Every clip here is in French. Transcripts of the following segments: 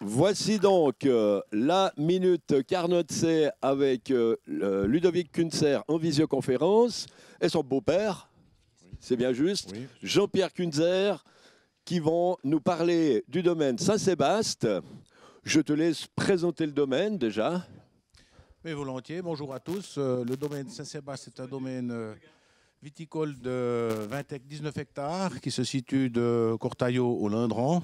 Voici donc la minute Carnot-C avec Ludovic Kunzer en visioconférence et son beau-père, c'est bien juste, Oui. Jean-Pierre Kunzer, qui vont nous parler du domaine Saint-Sébaste. Je te laisse présenter le domaine déjà. Oui, volontiers. Bonjour à tous. Le domaine Saint-Sébastien est un domaine viticole de 19 hectares qui se situe de Cortaillot au Lindran.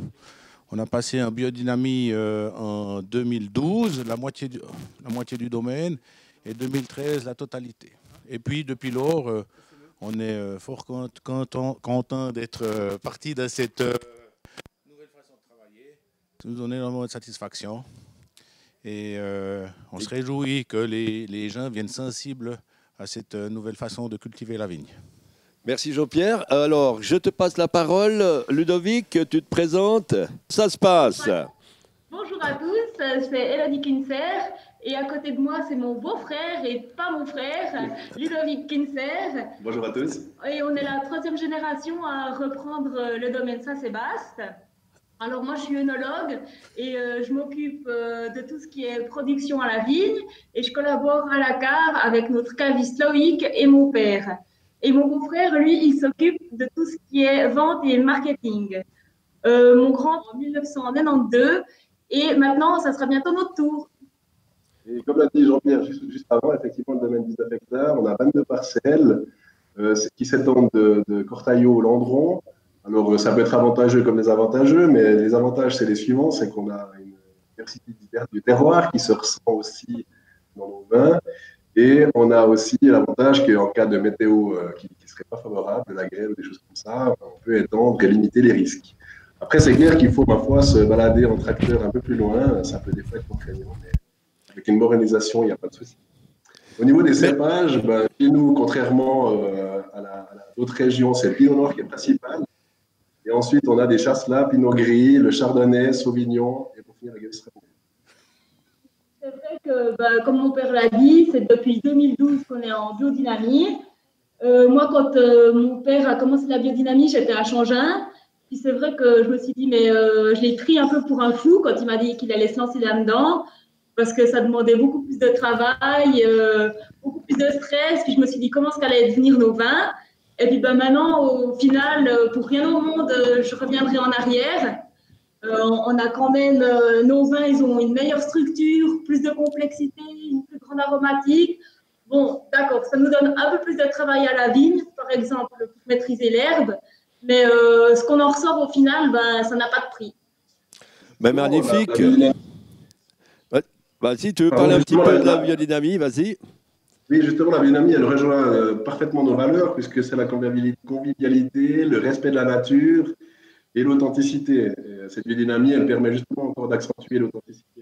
On a passé en biodynamie en 2012, la moitié du domaine, et 2013, la totalité. Et puis, depuis lors, on est fort content d'être parti dans cette nouvelle façon de travailler. Ça nous donne énormément de satisfaction. Et on se réjouit que les gens viennent sensibles à cette nouvelle façon de cultiver la vigne. Merci Jean-Pierre. Alors, je te passe la parole. Ludovic, tu te présentes. Ça se passe. Bonjour à tous, c'est Elodie Kinser et à côté de moi c'est mon beau-frère et pas mon frère, Ludovic Kinser. Bonjour à tous. Et on est la troisième génération à reprendre le domaine Saint-Sébaste. Alors moi je suis œnologue et je m'occupe de tout ce qui est production à la vigne et je collabore à la cave avec notre caviste Loïc et mon père. Et mon beau-frère, lui, il s'occupe de tout ce qui est vente et marketing. Mon grand en 1992 et maintenant ça sera bientôt notre tour. Et comme l'a dit Jean-Pierre juste avant, effectivement, le domaine 19 hectares, on a 22 parcelles qui s'étendent de Cortaillot au Landron. Alors, ça peut être avantageux comme désavantageux, mais les avantages, c'est les suivants, c'est qu'on a une diversité du terroir qui se ressent aussi dans nos vins. Et on a aussi l'avantage qu'en cas de météo qui ne serait pas favorable, de la grêle ou des choses comme ça, on peut étendre et limiter les risques. Après, c'est clair qu'il faut, ma foi, se balader en tracteur un peu plus loin. Ça peut des fois être contraignant, mais avec une bonne organisation, il n'y a pas de souci. Au niveau des cépages, chez nous, contrairement à d'autres régions, c'est le Pinot Noir qui est principal. Et ensuite, on a des chasselas, Pinot Gris, le Chardonnay, Sauvignon, et pour finir, la Gewürztraminer. C'est vrai que, comme mon père l'a dit, c'est depuis 2012 qu'on est en biodynamie. Moi, quand mon père a commencé la biodynamie, j'étais à Changin. Puis c'est vrai que je me suis dit, mais je l'ai pris un peu pour un fou quand il m'a dit qu'il allait se lancer là-dedans, parce que ça demandait beaucoup plus de travail, beaucoup plus de stress. Puis je me suis dit, comment est-ce qu'allaient devenir nos vins? Et puis maintenant, au final, pour rien au monde, je reviendrai en arrière. On a quand même, nos vins, ils ont une meilleure structure, plus de complexité, une plus grande aromatique. Bon, d'accord, ça nous donne un peu plus de travail à la vigne, par exemple, pour maîtriser l'herbe. Mais ce qu'on en ressort au final, ça n'a pas de prix. Ben, magnifique. Vas-y, tu veux parler un petit peu de la biodynamie, vas-y. Oui, justement, la biodynamie, elle rejoint parfaitement nos valeurs, puisque c'est la convivialité, le respect de la nature et l'authenticité. Cette biodynamie, elle permet justement encore d'accentuer l'authenticité.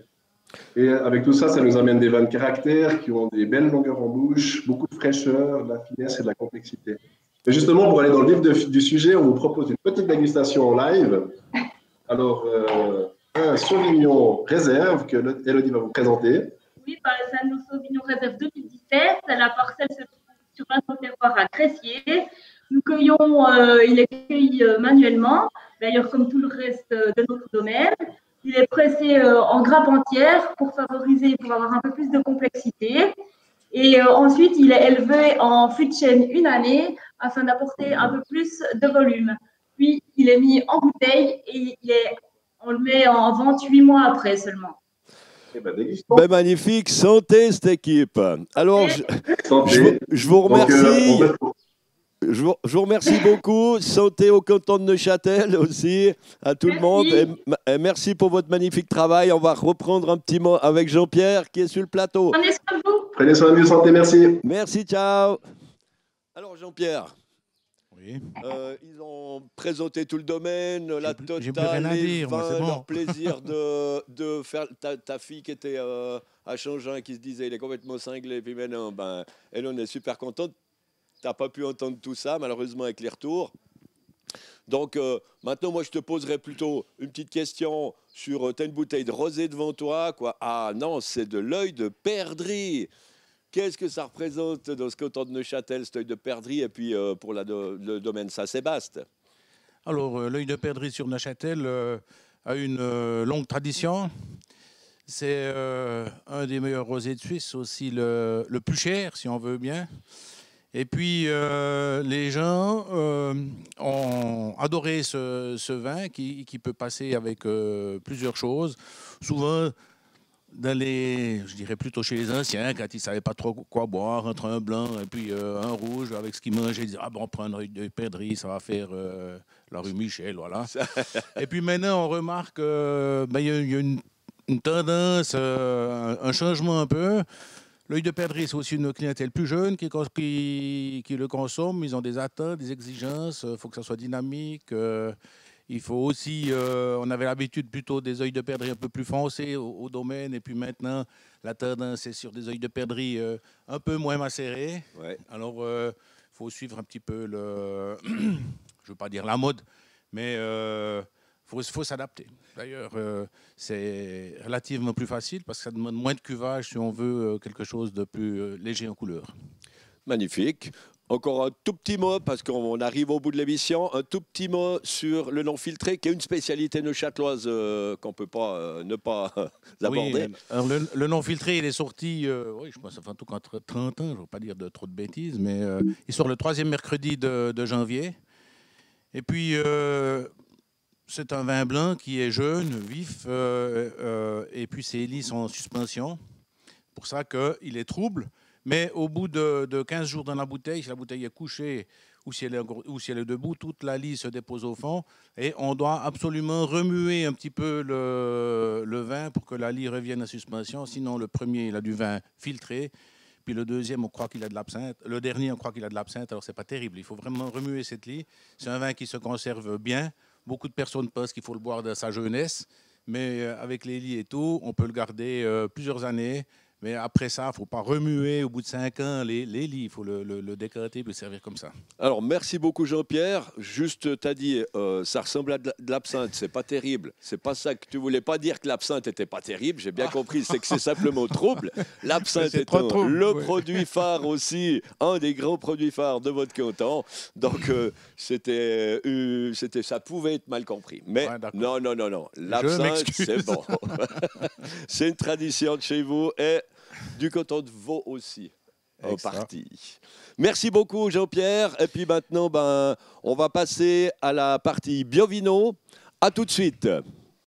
Et avec tout ça, ça nous amène des vins de caractère qui ont des belles longueurs en bouche, beaucoup de fraîcheur, de la finesse et de la complexité. Et justement, pour aller dans le vif du sujet, on vous propose une petite dégustation en live. Alors, un Sauvignon réserve que Elodie va vous présenter. Oui, c'est un Sauvignon réserve 2017. La parcelle se trouve sur un terroir à Cressier. Nous cueillons, il est cueilli manuellement, d'ailleurs comme tout le reste de notre domaine. Il est pressé en grappe entière pour favoriser, pour avoir un peu plus de complexité. Et ensuite, il est élevé en fût de chêne une année afin d'apporter un peu plus de volume. Puis, il est mis en bouteille et on le met en vente 8 mois après seulement. Ben, magnifique, santé cette équipe. Alors, je vous remercie. Je vous remercie beaucoup. Santé au canton de Neuchâtel aussi, à tout le monde. Et merci pour votre magnifique travail. On va reprendre un petit mot avec Jean-Pierre qui est sur le plateau. Prenez soin de vous. Prenez soin de vous, santé, merci. Merci, ciao. Alors, Jean-Pierre. Oui. Ils ont présenté tout le domaine, la totale, les vins, leur plaisir de faire ta fille qui était à Changin, qui se disait il est complètement cinglé, puis maintenant, elle on est super contente. Tu n'as pas pu entendre tout ça, malheureusement, avec les retours. Donc, maintenant, moi, je te poserai plutôt une petite question sur... Tu as une bouteille de rosé devant toi, quoi. Ah non, c'est de l'œil de perdrix. Qu'est-ce que ça représente dans ce canton de Neuchâtel, cet œil de perdrix, et puis pour le domaine Saint-Sébaste? Alors, l'œil de perdrix sur Neuchâtel a une longue tradition. C'est un des meilleurs rosés de Suisse, aussi le plus cher, si on veut bien. Et puis, les gens ont adoré ce vin qui peut passer avec plusieurs choses. Souvent, je dirais plutôt chez les anciens, quand ils ne savaient pas trop quoi boire, entre un blanc et puis un rouge, avec ce qu'ils mangeaient, ils disaient « Ah bon, on prend un œil de perdrix, ça va faire la rue Michel, voilà. » Et puis maintenant, on remarque qu'il y a une tendance, un changement un peu. L'œil de perdrix, c'est aussi une clientèle plus jeune qui le consomme. Ils ont des attentes, des exigences. Il faut que ça soit dynamique. Il faut aussi, on avait l'habitude plutôt des œils de perdrix un peu plus foncés au domaine. Et puis maintenant, la tendance est sur des œils de perdrix un peu moins macérés. Ouais. Alors, il faut suivre un petit peu je ne veux pas dire la mode, mais faut s'adapter. D'ailleurs, c'est relativement plus facile parce que ça demande moins de cuvage si on veut quelque chose de plus léger en couleur. Magnifique. Encore un tout petit mot, parce qu'on arrive au bout de l'émission, un tout petit mot sur le non filtré, qui est une spécialité neuchâteloise qu'on ne peut pas ne pas aborder. Oui, alors le non filtré, il est sorti, oui, je pense, enfin, tout entre 30 ans, je ne veux pas dire de trop de bêtises, mais il sort le 3e mercredi de janvier. Et puis, c'est un vin blanc qui est jeune, vif, et puis ses lits sont en suspension. Pour ça qu'il est trouble. Mais au bout de 15 jours dans la bouteille, si la bouteille est couchée ou si elle est debout, toute la lie se dépose au fond. Et on doit absolument remuer un petit peu le vin pour que la lie revienne en suspension. Sinon, le premier, il a du vin filtré. Puis le deuxième, on croit qu'il a de l'absinthe. Le dernier, on croit qu'il a de l'absinthe. Alors, ce n'est pas terrible. Il faut vraiment remuer cette lie. C'est un vin qui se conserve bien. Beaucoup de personnes pensent qu'il faut le boire de sa jeunesse. Mais avec les lits et tout, on peut le garder plusieurs années. Mais après ça, il ne faut pas remuer au bout de 5 ans les lits. Il faut le décanter et le servir comme ça. Alors, merci beaucoup Jean-Pierre. Juste, tu as dit, ça ressemble à de l'absinthe. C'est pas terrible. C'est pas ça que tu voulais pas dire, que l'absinthe n'était pas terrible. J'ai bien compris, c'est que c'est simplement trouble. L'absinthe étant produit phare aussi, un des grands produits phares de votre canton. Donc, ça pouvait être mal compris. Mais ouais, non. L'absinthe, c'est bon. C'est une tradition de chez vous et du canton de Vaud aussi, en partie. Merci beaucoup, Jean-Pierre. Et puis maintenant, on va passer à la partie Biovino. À tout de suite.